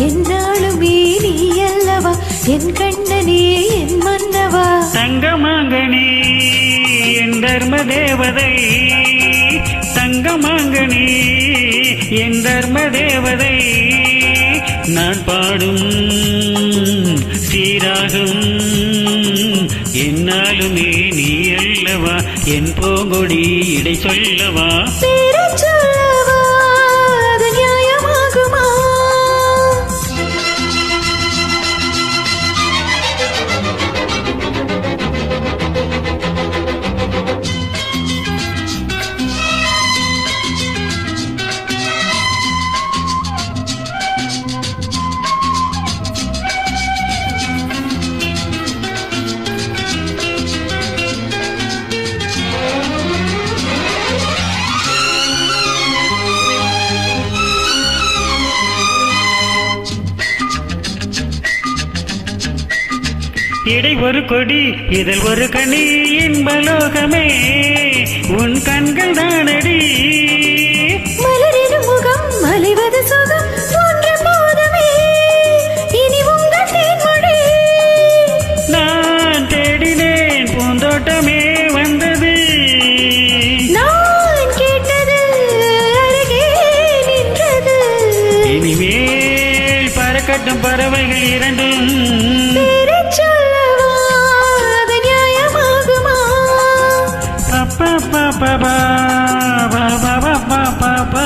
என்னாலுமே நீ அல்லவா என் கண்ணனே என் மன்னவா. தங்கமாங்கனி என் தர்ம தேவதை, தங்கமாங்கனி என் தர்ம தேவதை. நான் பாடும் ஸ்ரீராகம் என்னாலுமே நீ அல்லவா என் பூங்கொடி இடை சொல்லவா. இடை ஒரு கொடி இதில் ஒரு கனி இன்பலோகமே உன் கண்கள் தானடி. மலரின் முகம் மலைவது சுகம் போன்ற போதமே இனி உங்கள் தேன்மொழி. நான் தேடினேன் பூந்தோட்டமே வந்தது, நான் கேட்டது அருகே நின்றது. இனிமேல் பறக்கட்டும் பறவைகள் இரண்டும். Pa pa pa pa pa pa pa pa.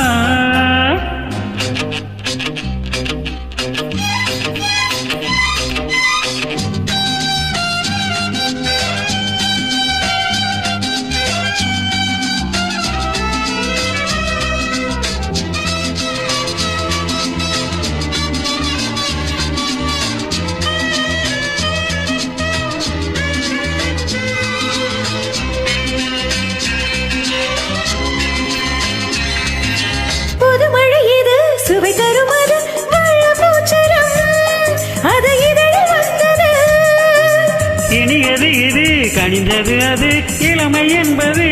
சுவை தருமது வள்ளபூச்சரம் அது இதழில் வந்தது. இனியது இது கனிந்தது அது இளமை என்பது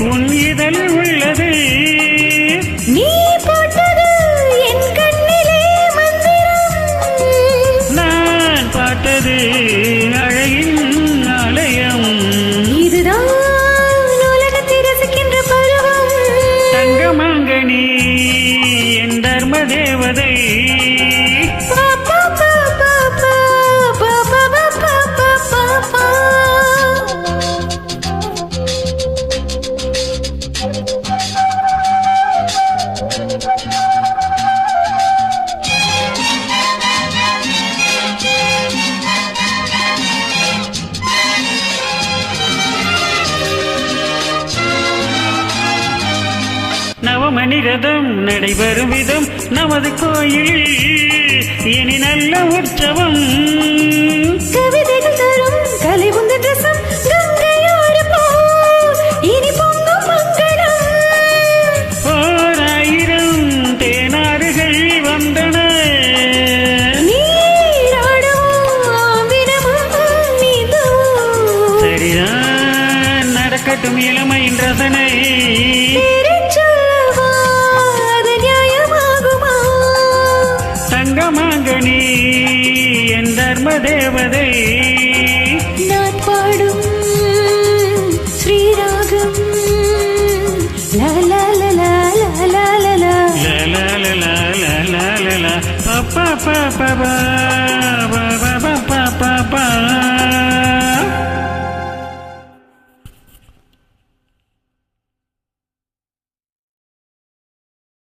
உன் இதழில் உள்ளது. நீ போட்டது என் கண்ணிலே மந்திரம், நான் பாட்டது அழகின் ஆலயம். இதுதான் உலகத்தை ரசிக்கின்ற பருவம். தங்கமாங்கனி என் தர்ம தேவதை. நவமணி ரதம் நடைபெறும் விதம் நமது கோயில் இனி நல்ல உற்சவம். கவிதைகள் தரும் கலை உந்த ரசம் கங்கையோடு போ இனி பொங்கும் மங்களம். 1000 தேனாறுகள் வந்தன, நீராடுவோம் வினமும் நீந்துவோம். சரிதான் நடக்கட்டும் இளமையின் ரசனை. தங்கமாங்கனி என் தர்ம தேவதை. நான் பாடும் ஸ்ரீராகம் லா லா லா லா லா லா லா லா லா லா லா லா லா லா லா பா பா பா பா.